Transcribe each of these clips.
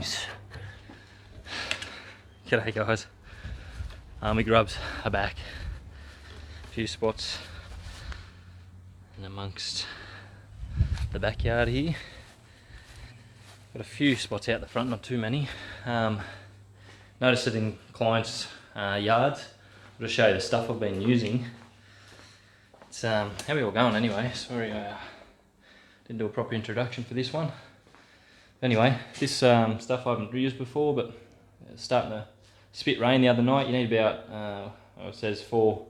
things. G'day guys. Army grubs are back. A few spots in amongst the backyard here. Got a few spots out the front, not too many. Noticed it in clients' yards. I'll just show you the stuff I've been using. It's how are we all going anyway? Sorry I didn't do a proper introduction for this one. Anyway, this stuff I haven't used before, but it's starting to spit rain the other night. You need about, it says 4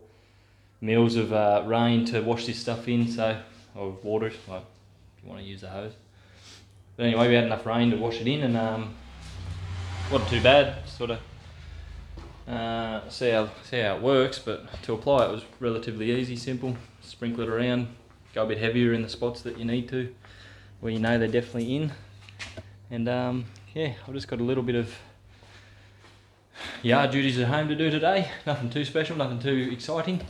mils of rain to wash this stuff in, so, or water, well, if you want to use the hose. But anyway, we had enough rain to wash it in, and wasn't too bad. Sort of see how it works, but to apply it was relatively easy, simple. Sprinkle it around, go a bit heavier in the spots that you need to, where you know they're definitely in. And yeah, I've just got a little bit of yard duties at home to do today. Nothing too special, nothing too exciting.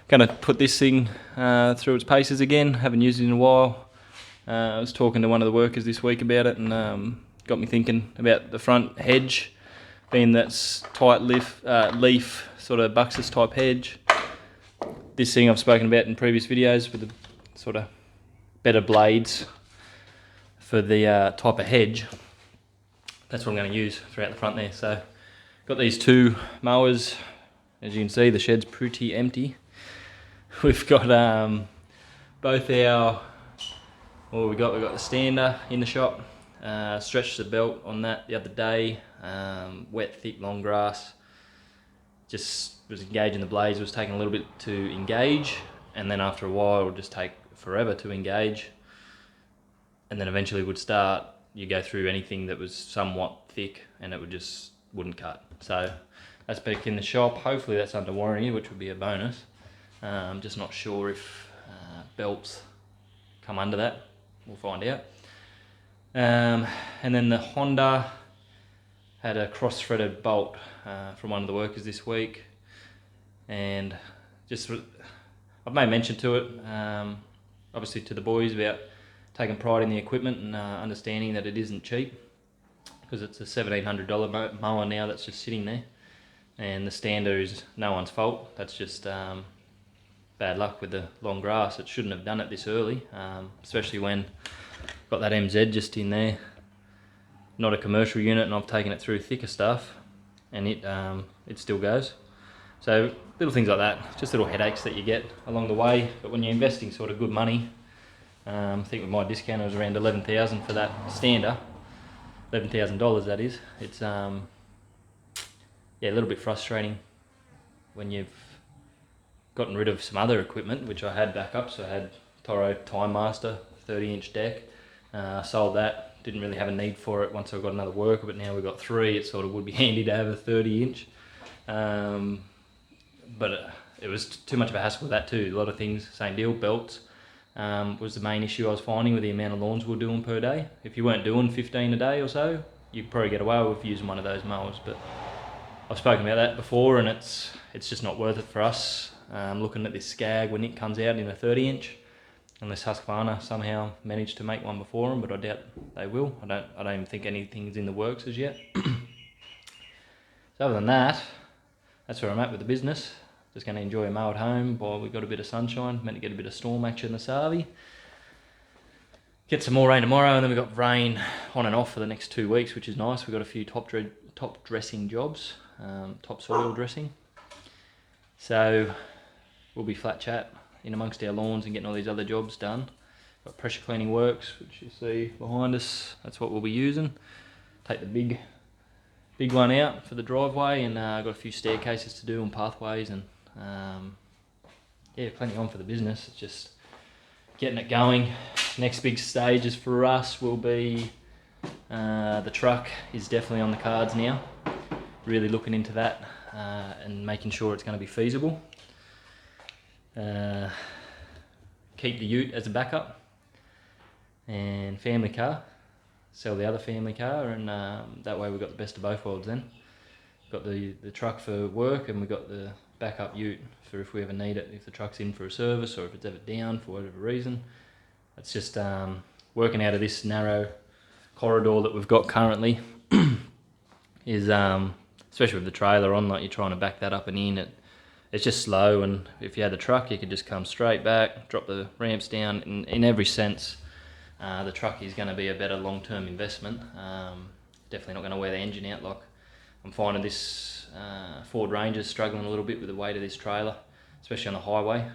Gonna put this thing through its paces again. Haven't used it in a while. I was talking to one of the workers this week about it, and got me thinking about the front hedge, being that's tight leaf sort of Buxus type hedge. This thing I've spoken about in previous videos with the sort of better blades for the type of hedge. That's what I'm going to use throughout the front there. So got these 2 mowers. As you can see, the shed's pretty empty. We've got both our, well, we've got the stander in the shop. Stretched the belt on that the other day. Wet, thick, long grass. Just was engaging the blades, was taking a little bit to engage, and then after a while it would just take forever to engage, and then eventually would start, you go through anything that was somewhat thick and it wouldn't cut. So that's back in the shop. Hopefully that's under warranty, which would be a bonus. I'm just not sure if belts come under that. We'll find out. And then the Honda had a cross-threaded bolt from one of the workers this week, and just I've made mention to it, obviously to the boys, about taking pride in the equipment and understanding that it isn't cheap, because it's a $1,700 mower now that's just sitting there, and the stander is no one's fault. That's just bad luck with the long grass. It shouldn't have done it this early, especially when got that MZ just in there, not a commercial unit, and I've taken it through thicker stuff, and it still goes. So little things like that, just little headaches that you get along the way. But when you're investing sort of good money, I think with my discount it was around $11,000 for that stander, $11,000 that is. It's yeah, a little bit frustrating when you've gotten rid of some other equipment, which I had back up. So I had Toro Time Master 30-inch deck. Sold that, didn't really have a need for it once I got another worker, but now we've got 3, it sort of would be handy to have a 30-inch. But it was too much of a hassle with that too. A lot of things, same deal. Belts was the main issue I was finding with the amount of lawns we were doing per day. If you weren't doing 15 a day or so, you'd probably get away with using one of those mowers. But I've spoken about that before, and it's just not worth it for us. Looking at this SCAG when it comes out in a 30-inch, unless Husqvarna somehow managed to make one before them, but I doubt they will. I don't even think anything's in the works as yet. So other than that, that's where I'm at with the business. Just going to enjoy a mow at home while we've got a bit of sunshine. Meant to get a bit of storm action this Savi. Get some more rain tomorrow, and then we've got rain on and off for the next 2 weeks, which is nice. We've got a few top dressing jobs, top soil dressing. So we'll be flat chat in amongst our lawns and getting all these other jobs done. Got pressure cleaning works, which you see behind us. That's what we'll be using. Take the big one out for the driveway, and got a few staircases to do and pathways, and yeah, plenty on for the business. It's just getting it going. Next big stages for us will be the truck is definitely on the cards now. Really looking into that and making sure it's going to be feasible. Keep the ute as a backup, and family car, sell the other family car, and that way we've got the best of both worlds then. Got the truck for work, and we've got the backup ute for if we ever need it, if the truck's in for a service or if it's ever down for whatever reason. It's just working out of this narrow corridor that we've got currently. is especially with the trailer on, like you're trying to back that up and in, it's just slow, and if you had the truck you could just come straight back, drop the ramps down. In every sense, the truck is going to be a better long-term investment. Definitely not going to wear the engine out. Like I'm finding this Ford Ranger's struggling a little bit with the weight of this trailer, especially on the highway.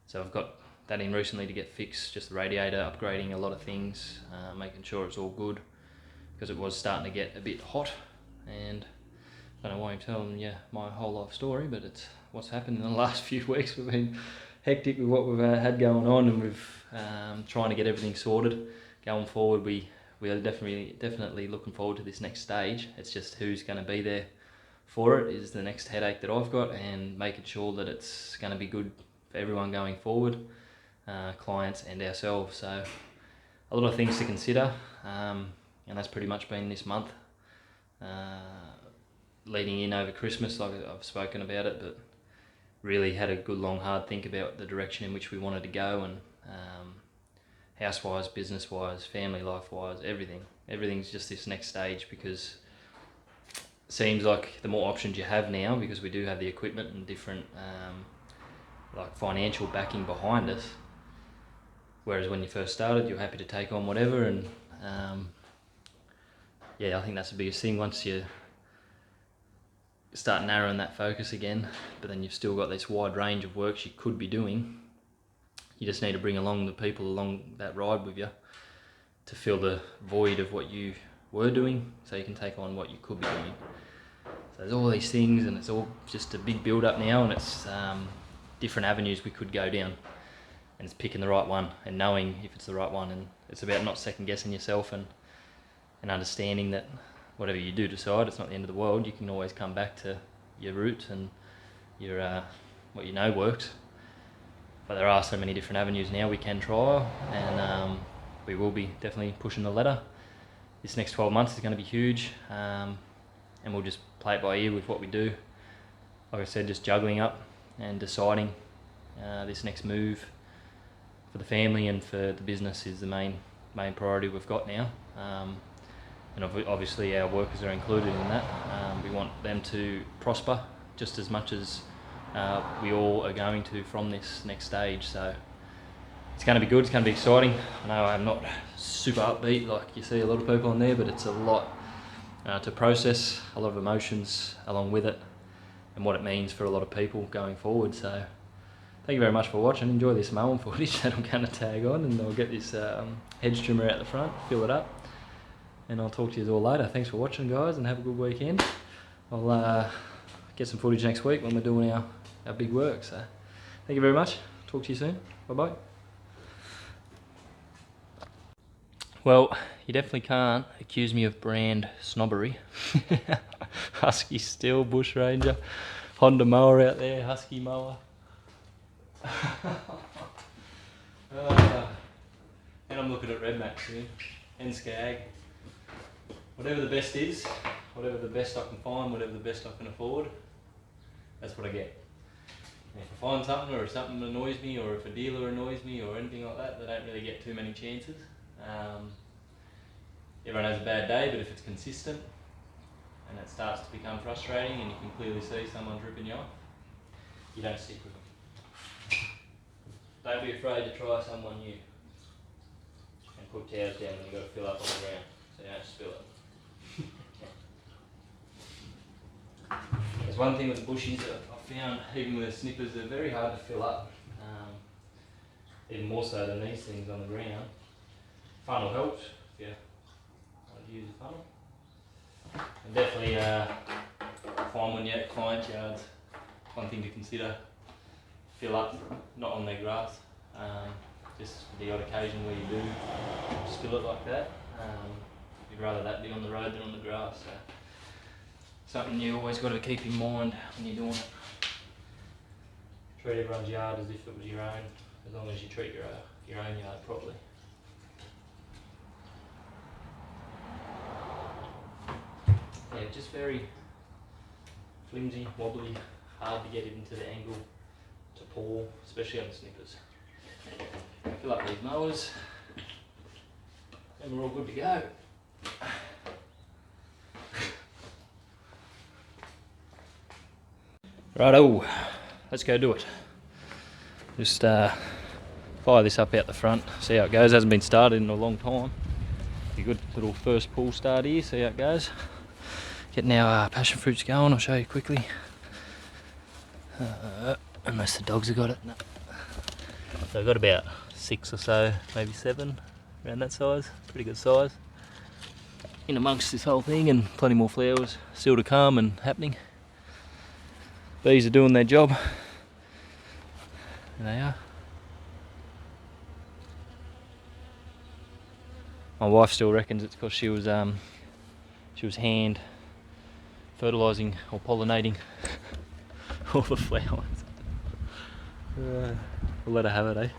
So I've got that in recently to get fixed, just the radiator, upgrading a lot of things, making sure it's all good, because it was starting to get a bit hot. And I don't know why I'm telling you my whole life story, but it's what's happened in the last few weeks. We've been hectic with what we've had going on, and we've trying to get everything sorted. Going forward, we are definitely looking forward to this next stage. It's just who's going to be there for it is the next headache that I've got, and making sure that it's going to be good for everyone going forward, clients and ourselves. So a lot of things to consider, and that's pretty much been this month. Leading in over Christmas, like I've spoken about it, but really had a good long hard think about the direction in which we wanted to go, and house-wise, business-wise, family life-wise, everything's just this next stage, because it seems like the more options you have now, because we do have the equipment and different like financial backing behind us, whereas when you first started you're happy to take on whatever. And yeah, I think that's the biggest thing. Once you start narrowing that focus again, but then you've still got this wide range of works you could be doing, you just need to bring along the people along that ride with you to fill the void of what you were doing, so you can take on what you could be doing. So there's all these things, and it's all just a big build up now, and it's different avenues we could go down, and it's picking the right one and knowing if it's the right one. And it's about not second guessing yourself, and understanding that whatever you do decide, it's not the end of the world. You can always come back to your roots and your what you know works. But there are so many different avenues now we can try, and we will be definitely pushing the ladder. This next 12 months is going to be huge, and we'll just play it by ear with what we do. Like I said, just juggling up and deciding this next move for the family and for the business is the main priority we've got now. And obviously our workers are included in that. We want them to prosper just as much as we all are going to from this next stage. So it's going to be good, it's going to be exciting. I know I'm not super upbeat like you see a lot of people on there, but it's a lot to process, a lot of emotions along with it, and what it means for a lot of people going forward. So thank you very much for watching. Enjoy this mowing footage that I'm going to tag on, and I'll get this hedge trimmer out the front, fill it up, and I'll talk to you all later. Thanks for watching, guys, and have a good weekend. I'll get some footage next week when we're doing our big work. So thank you very much. Talk to you soon. Bye-bye. Well, you definitely can't accuse me of brand snobbery. Husky still, Bushranger, Honda mower out there, Husky mower. And I'm looking at RedMax here, and SCAG. Whatever the best is, whatever the best I can find, whatever the best I can afford, that's what I get. And if I find something, or if something annoys me, or if a dealer annoys me, or anything like that, they don't really get too many chances. Everyone has a bad day, but if it's consistent and it starts to become frustrating and you can clearly see someone's ripping you off, you don't stick with them. Don't be afraid to try someone new, and put towels down when you've got to fill up on the ground so you don't spill it. There's one thing with the bushies that I've found, even with the snippers, they're very hard to fill up, even more so than these things on the ground. Funnel helps if you want to use a funnel. And definitely find when you're at client yards, one thing to consider, fill up, not on their grass, just for the odd occasion where you do spill it like that. You'd rather that be on the road than on the grass. So something you always got to keep in mind when you're doing it. Treat everyone's yard as if it was your own, as long as you treat your own yard properly. Yeah, just very flimsy, wobbly, hard to get it into the angle to pour, especially on the snippers. Fill up these mowers and we're all good to go. Righto, let's go do it. Just fire this up out the front, see how it goes. Hasn't been started in a long time. A good little first pull start here, see how it goes. Getting our passion fruits going, I'll show you quickly. Unless the dogs have got it. No. So I've got about 6 or so, maybe 7, around that size. Pretty good size. In amongst this whole thing, and plenty more flowers still to come and happening. Bees are doing their job. There they are. My wife still reckons it's because she was hand fertilising or pollinating all the flowers. We'll let her have it,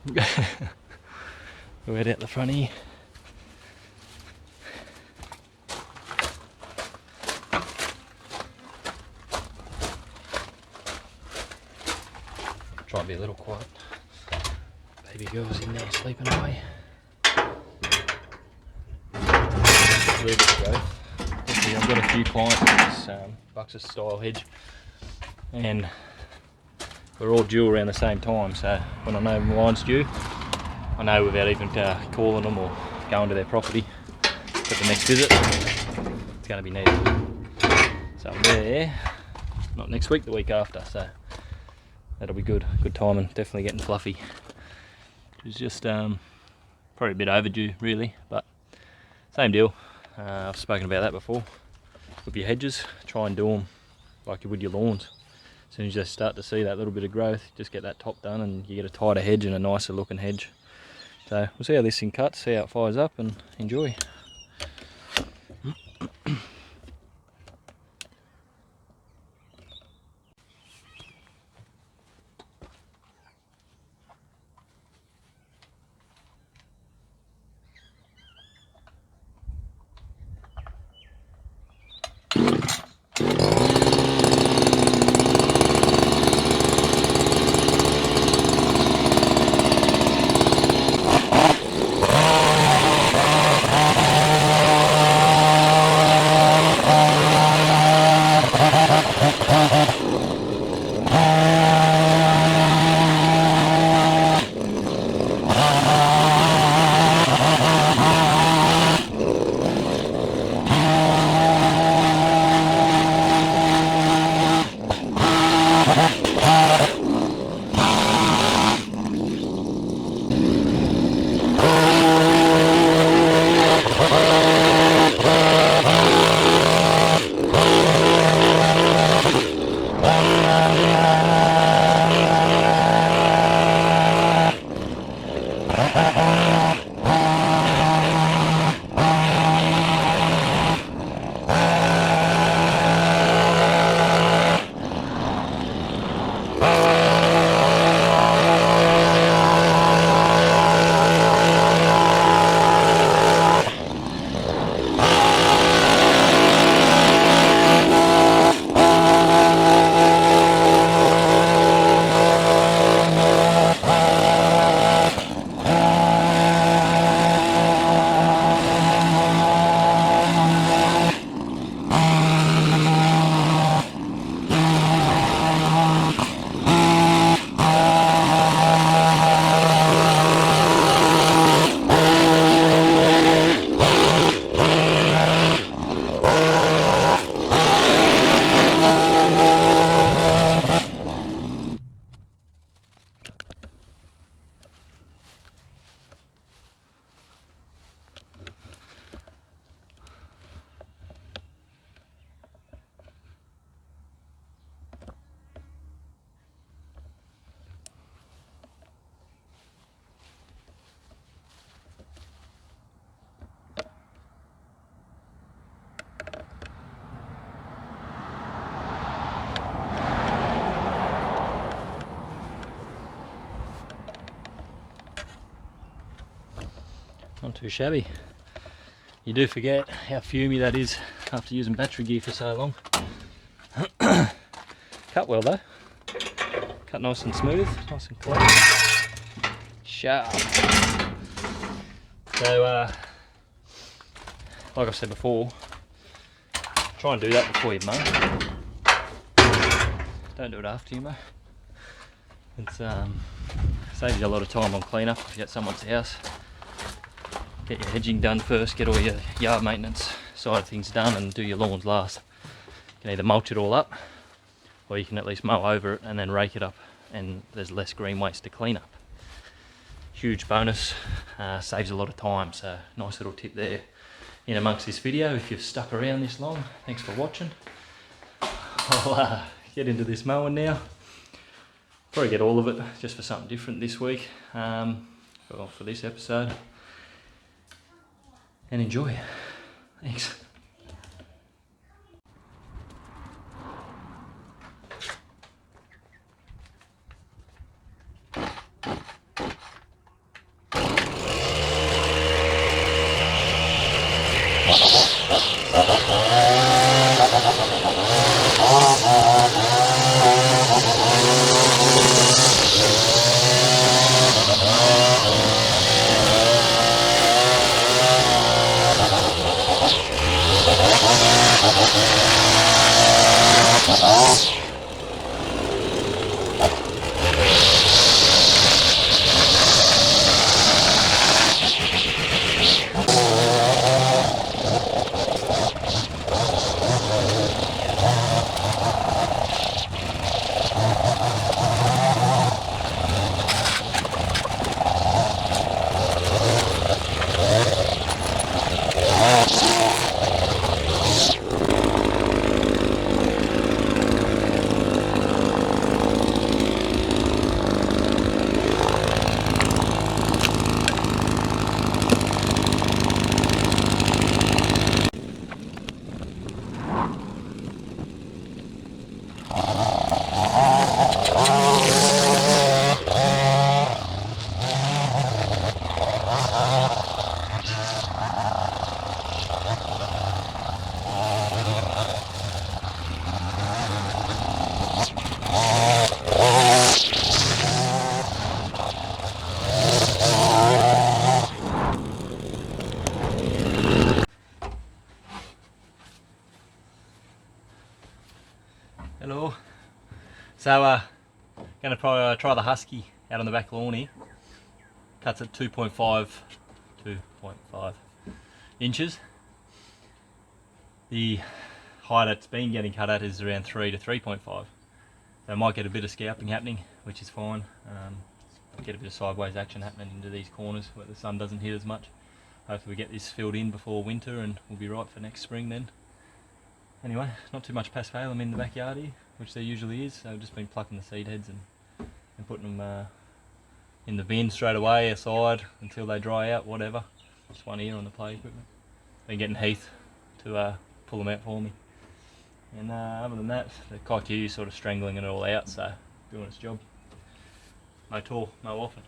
eh? We'll head out the front here. Try and be a little quiet. Baby girl's in there sleeping away. A little bit of growth. I've got a few clients with this Buxus style hedge, and we're all due around the same time, so when I know mine's due, I know without even calling them or going to their property for the next visit, it's going to be needed. So I'm there, not next week, the week after, so that'll be good. Good timing, definitely getting fluffy. It's just probably a bit overdue really, but same deal. I've spoken about that before. With your hedges, try and do them like you would your lawns. As soon as you start to see that little bit of growth, just get that top done and you get a tighter hedge and a nicer looking hedge. So we'll see how this thing cuts, see how it fires up, and enjoy. Not too shabby. You do forget how fumey that is after using battery gear for so long. Cut well though. Cut nice and smooth, nice and clean. Sharp. So, like I said before, try and do that before you mow. Don't do it after you mow. It's saves you a lot of time on cleanup if you're at someone's house. Get your hedging done first, get all your yard maintenance side of things done, and do your lawns last. You can either mulch it all up, or you can at least mow over it and then rake it up, and there's less green waste to clean up. Huge bonus, saves a lot of time, so nice little tip there in amongst this video if you've stuck around this long. Thanks for watching. I'll get into this mowing now. Probably get all of it just for something different this week, for this episode. And enjoy. Thanks. Hello. So gonna try the Husky out on the back lawn here. Cuts at 2.5 inches. The height it's been getting cut at is around 3 to 3.5. So I might get a bit of scalping happening, which is fine. Get a bit of sideways action happening into these corners where the sun doesn't hit as much. Hopefully we get this filled in before winter and we'll be right for next spring then. Anyway, not too much paspalum in the backyard here, which there usually is, so I've just been plucking the seed heads and putting them in the bin straight away, aside, until they dry out, whatever. Just one here on the play equipment. Been getting Heath to pull them out for me. And other than that, the Kaiku is sort of strangling it all out, so doing its job. Mow tall, mow often.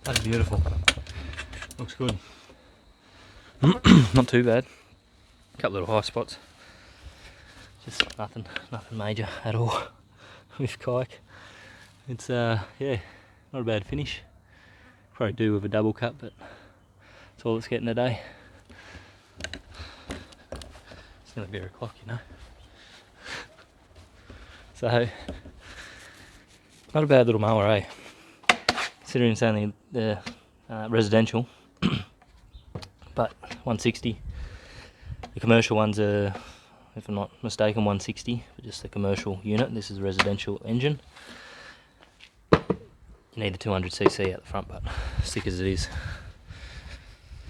That's beautiful. Looks good. Not too bad. A couple little high spots. Just nothing major at all with kike. It's yeah, not a bad finish. Probably do with a double cut, but that's all it's getting today. It's nearly beer o'clock, you know. So not a bad little mower, eh? Considering it's only residential, but 160. The commercial ones are, if I'm not mistaken, 160, but just the commercial unit. This is a residential engine. You need the 200cc out the front, but stick as it is.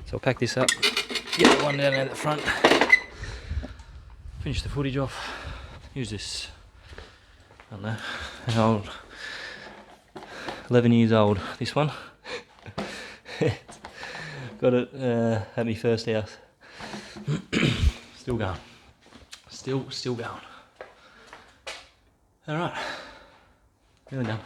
So I'll pack this up, get the one down at the front, finish the footage off, use this, I don't know, an old, 11 years old, this one. Got it at my first house. Still going. Still going. Alright. Nearly done.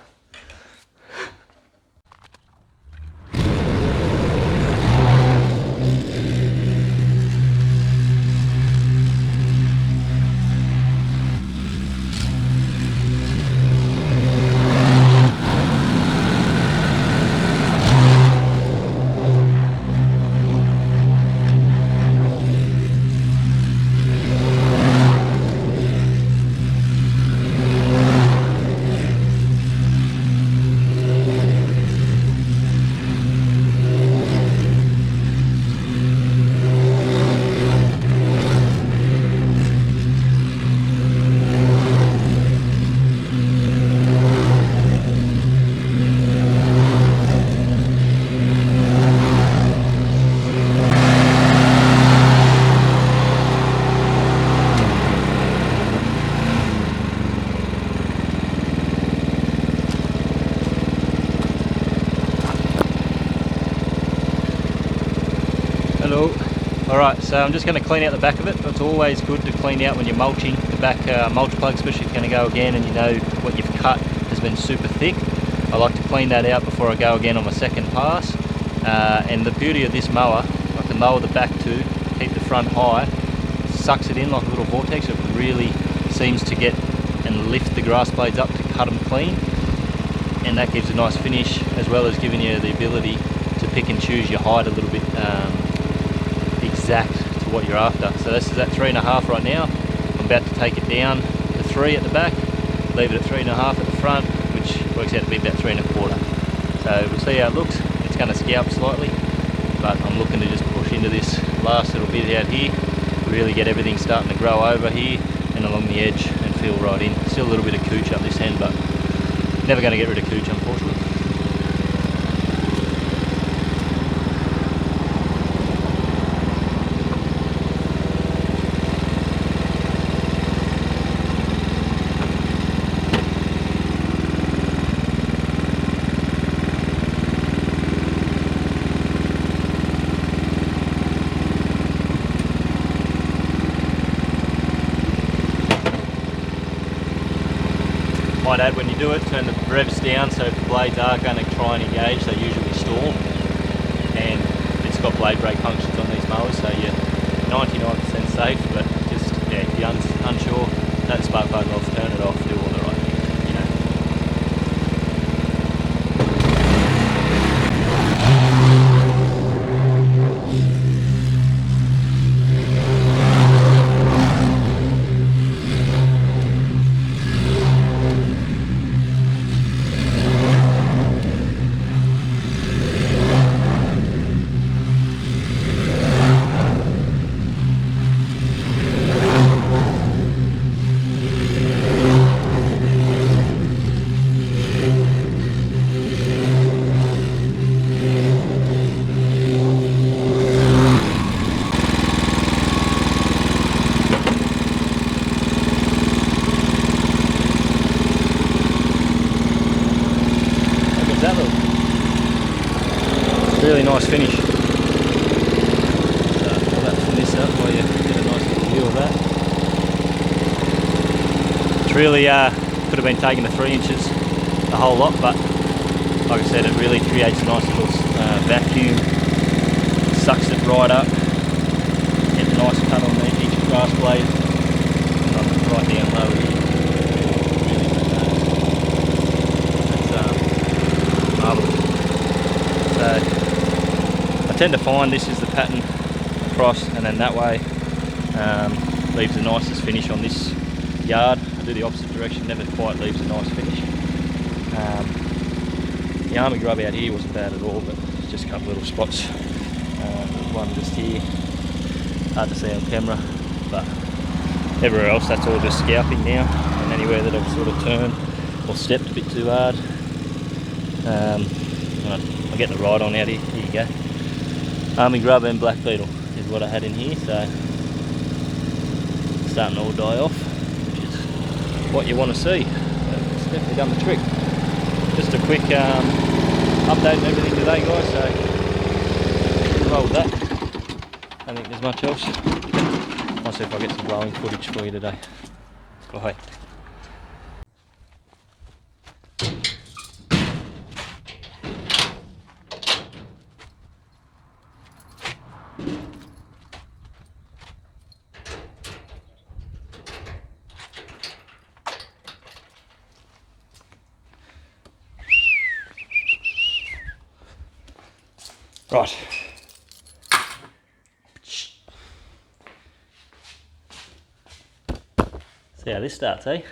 Hello. Alright, so I'm just going to clean out the back of it. It's always good to clean out when you're mulching. The back mulch plug, especially if you're going to go again and you know what you've cut has been super thick. I like to clean that out before I go again on my second pass. And the beauty of this mower, I can lower the back too, keep the front high, sucks it in like a little vortex. It really seems to get and lift the grass blades up to cut them clean. And that gives a nice finish, as well as giving you the ability to pick and choose your height a little bit exact to what you're after. So this is at 3.5 right now. I'm about to take it down to 3 at the back, leave it at 3.5 at the front, which works out to be about 3.25. So we'll see how it looks. It's going to scalp slightly, but I'm looking to just push into this last little bit out here, really get everything starting to grow over here and along the edge and feel right in. Still a little bit of cooch up this end, but never going to get rid of cooch, unfortunately. Might add, when you do it, turn the revs down so if the blades are going to try and engage, they usually stall, and it's got blade brake functions on these mowers, so you're 99% safe, but just, yeah, if you're unsure, that spark plug off, turn it off, do all the right things, you know. Really nice finish. So I'll that this up while you get a nice little view of that. It's really could have been taken to 3 inches, the whole lot, but like I said, it really creates a nice little vacuum, sucks it right up, get a nice cut on each grass blade, and right down low here. That's marvellous. So I tend to find this is the pattern across, and then that way leaves the nicest finish on this yard. I do the opposite direction, never quite leaves a nice finish. The army grub out here wasn't bad at all, but just a couple little spots. There's one just here, hard to see on camera, but everywhere else that's all just scalping now, and anywhere that I've sort of turned or stepped a bit too hard, I'll get the ride on out here. Here you go. Army grub and black beetle is what I had in here, so it's starting to all die off, which is what you want to see. It's definitely done the trick. Just a quick update and everything today, guys, so roll with that. I don't think there's much else. I'll see if I get some blowing footage for you today. Bye. Right. See how this starts, eh?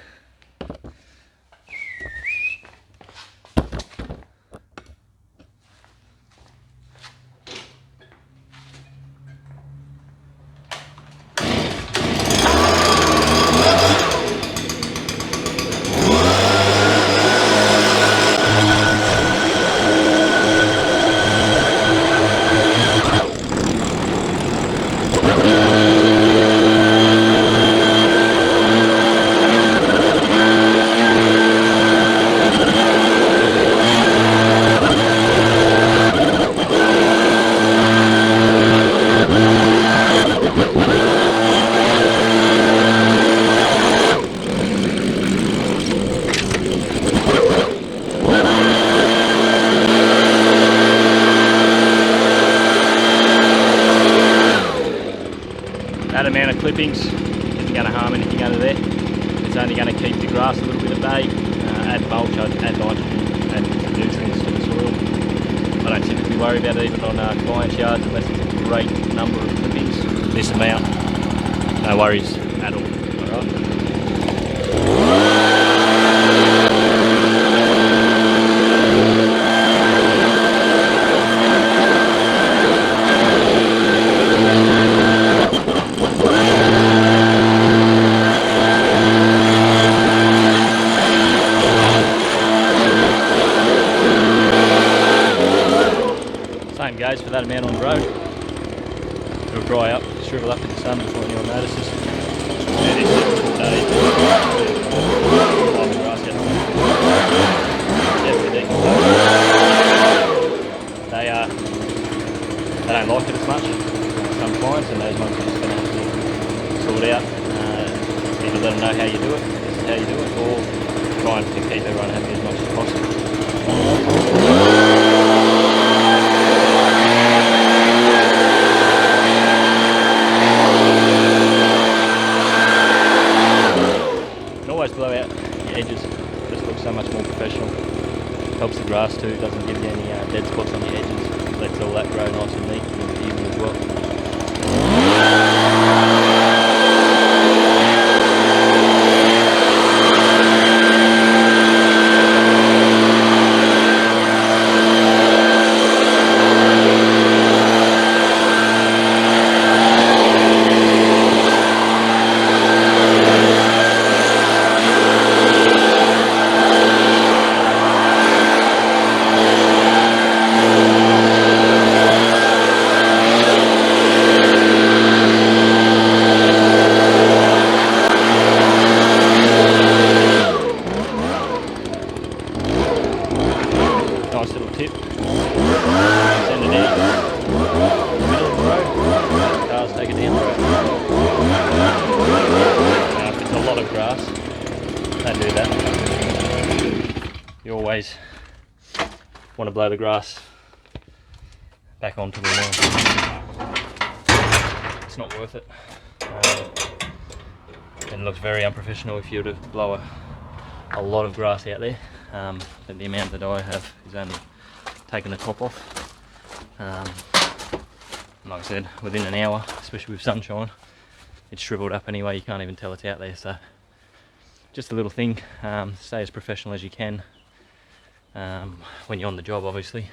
That amount of clippings isn't going to harm anything under there. It's only going to keep the grass a little bit at bay, add mulch, add nitrogen, add nutrients to the soil. I don't typically worry about it even on clients' yards unless it's a great number of clippings. This amount, no worries at all. Alright. Goes for that amount on the road. It'll dry up, shrivel up in the sun before anyone notices. And it's they don't like it as much, some clients, and those ones are just going to have to sort out. Either let them know how you do it, this is how you do it, or try and keep everyone happy as much as possible. Blow out the edges, just looks so much more professional. Helps the grass too, doesn't give you any dead spots on the edges, lets all that grow nice and neat and even as well. Nice little tip. Send it out. Middle of the road. Cars take it down the road. Now if it's a lot of grass, don't do that. You always want to blow the grass back onto the lawn. It's not worth it. And it looks very unprofessional if you were to blow a lot of grass out there. But the amount that I have is only taking the top off. Like I said, within an hour, especially with sunshine, it's shriveled up anyway. You can't even tell it's out there. So just a little thing. Stay as professional as you can when you're on the job, obviously,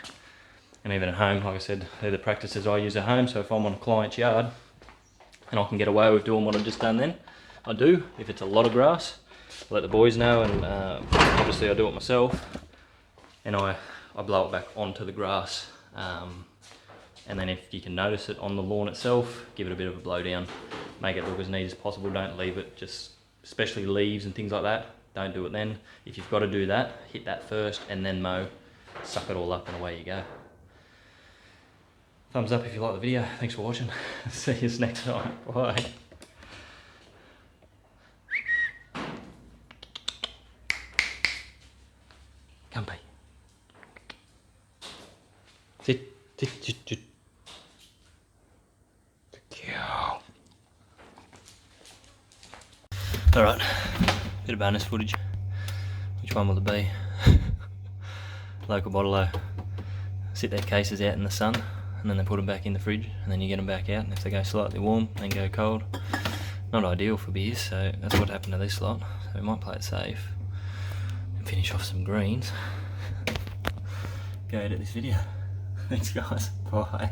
and even at home. Like I said, they're the practices I use at home. So if I'm on a client's yard and I can get away with doing what I've just done, then I do. If it's a lot of grass, I let the boys know, and obviously I do it myself, and I I blow it back onto the grass. And then if you can notice it on the lawn itself, give it a bit of a blow down. Make it look as neat as possible. Don't leave it, just especially leaves and things like that. Don't do it then. If you've got to do that, hit that first and then mow. Suck it all up and away you go. Thumbs up if you like the video. Thanks for watching. See you next time. Bye. Come by. Sit, sit, sit, sit. Alright, bit of bonus footage. Which one will it be? Local bottle sit their cases out in the sun and then they put them back in the fridge and then you get them back out, and if they go slightly warm then go cold. Not ideal for beers, so that's what happened to this lot. So we might play it safe and finish off some greens. Go edit this video. Thanks guys, bye.